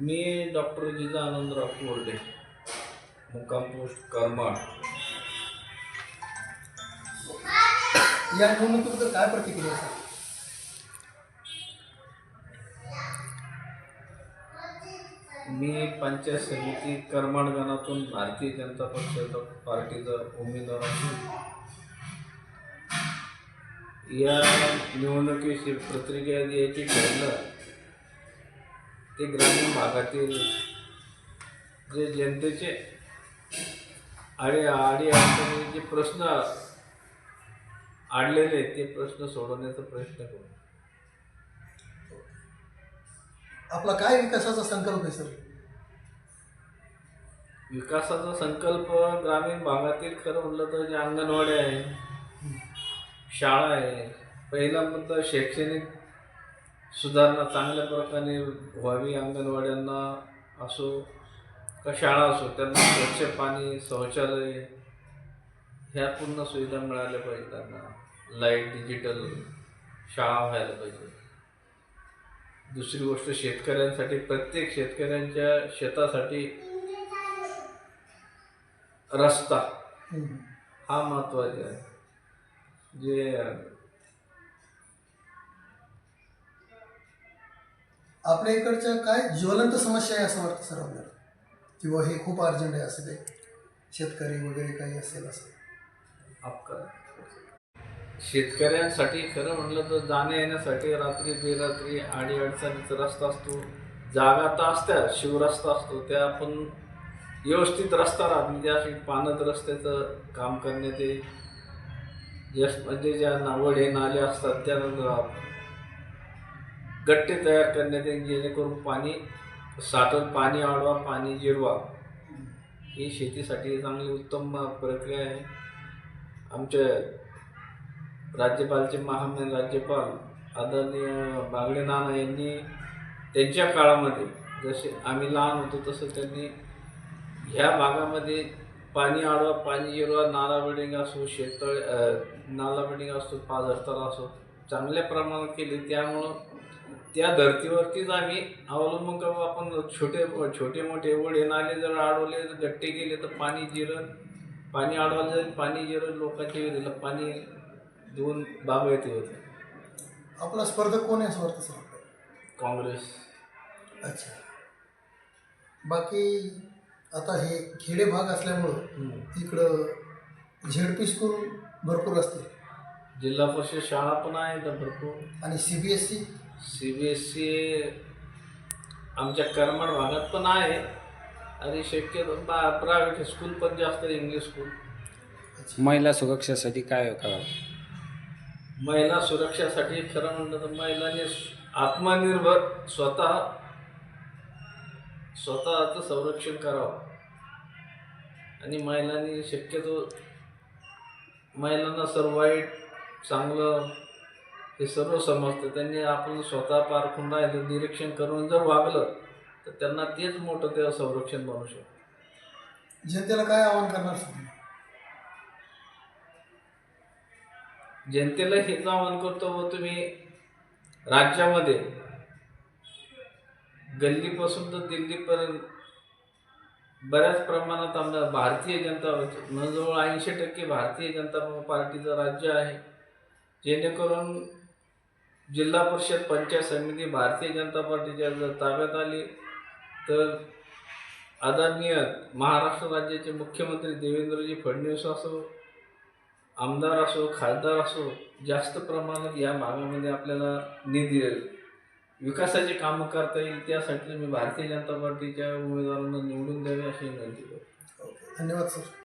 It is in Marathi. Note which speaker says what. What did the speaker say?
Speaker 1: मी डॉक्टर जिजा आनंदराव कोरडे, मुक्काम पोस्ट करमाड.
Speaker 2: या निवडणुकीबद्दल काय प्रतिक्रिया आहे?
Speaker 1: मी पंचायत समिती करमाड गणातून भारतीय जनता पार्टीचा उमेदवार असून या निवडणुकीची प्रतिक्रिया द्यायची ठरलं ते ग्रामीण भागातील जे जनतेचे अडचणी जे प्रश्न अडलेले ते प्रश्न सोडवण्याचा प्रयत्न करू.
Speaker 2: आपला काय विकासाचा संकल्प आहे सर?
Speaker 1: विकासाचा संकल्प ग्रामीण भागातील खरं म्हटलं तर जे अंगणवाडी आहे, शाळा आहे, पहिला मुद्दा शैक्षणिक सुधारणा चांगल्या प्रकारे व्हावी. अंगणवाड्यांना असो का शाळा असो त्यांना स्वच्छ पाणी, शौचालय ह्या पूर्ण सुविधा मिळाल्या पाहिजे. त्यांना लाईट, डिजिटल शाळा व्हायला पाहिजे. दुसरी गोष्ट शेतकऱ्यांसाठी, प्रत्येक शेतकऱ्यांच्या शेतासाठी रस्ता हा महत्त्वाचा आहे. जे
Speaker 2: आपल्या इकडच्या काय ज्वलंत समस्या आहे असं वाटतं सर आपल्याला, किंवा हे खूप अर्जंट आहे असं काही शेतकरी वगैरे काही असेल असं?
Speaker 1: शेतकऱ्यांसाठी खरं म्हटलं तर जाण्या येण्यासाठी रात्री बेरात्री अडीअडचणीचा रस्ता असतो. जागा तर असतात, शिवरस्ता असतो, त्या आपण व्यवस्थित रस्ता राहत म्हणजे अशी पाण्यात रस्त्याचं काम करण्यात येईल. म्हणजे ज्या वडे नाले असतात त्या गट्टे तयार करण्यात येईल, जेणेकरून पाणी साठवून पाणी अडवा, पाणी जिरवा. ही शेतीसाठी चांगली उत्तम प्रक्रिया आहे. आमच्या राज्यपालचे महामहिम राज्यपाल आदरणीय बागडे नाना यांनी त्यांच्या काळामध्ये जसे आम्ही लहान होतो तसं त्यांनी ह्या भागामध्ये पाणी अडवा, पाणी जिरवा, नाला बिल्डिंग असो, नाला बिल्डिंग असो, पाझरतळा असो चांगल्या प्रमाणात केले. त्यामुळं त्या धर्तीवरतीच आम्ही अवलंबून करू. आपण छोटे मोठे वडे नाले जर अडवले, गट्टे केले तर पाणी जिरण, पाणी अडवायला जाईल, पाणी जिरण, लोकांच्या विहिरीला पाणी देऊन बागायती होते.
Speaker 2: आपला स्पर्धक कोण आहे असं वाटतं सर?
Speaker 1: काँग्रेस.
Speaker 2: अच्छा. बाकी आता हे खेडे भाग असल्यामुळं इकडं झेडपी स्कूल भरपूर असते,
Speaker 1: जिल्हा परिषद शाळा पण आहेत भरपूर,
Speaker 2: आणि CBSE
Speaker 1: आमच्या करमाड भागात पण आहे, आणि शक्यतो प्रायव्हेट स्कूल पण जास्त, इंग्लिश स्कूल.
Speaker 3: महिला सुरक्षेसाठी काय करावं?
Speaker 1: महिला सुरक्षेसाठी खरं म्हणलं तर महिलांनी आत्मनिर्भर स्वतःचं संरक्षण करावं. आणि महिलांनी शक्यतो महिलांना सर्व वाईट चांगलं हे सर्व समजतं. त्यांनी आपण स्वतः पारखून राहिलं, निरीक्षण करून जर वागलं तर त्यांना तेच मोठं ते संरक्षण बनवू शकतं.
Speaker 2: जनतेला काय आवाहन करणार सर?
Speaker 1: जनतेला हेच आवाहन करतो, व तुम्ही राज्यामध्ये गल्लीपासून तर दिल्लीपर्यंत बऱ्याच प्रमाणात आमदार भारतीय जनता, जवळ 80% भारतीय जनता पार्टीचं राज्य आहे. जेणेकरून जिल्हा परिषद, पंचायत समिती भारतीय जनता पार्टीच्या जर ताब्यात आली तर आदरणीय महाराष्ट्र राज्याचे मुख्यमंत्री देवेंद्रजी फडणवीस असो, आमदार असो, खासदार असो, जास्त प्रमाणात या भागामध्ये आपल्याला निधी विकासाची कामं करता येईल. त्यासाठी मी भारतीय जनता पार्टीच्या उमेदवारांना निवडून द्यावे अशी विनंती करतो.
Speaker 2: धन्यवाद सर.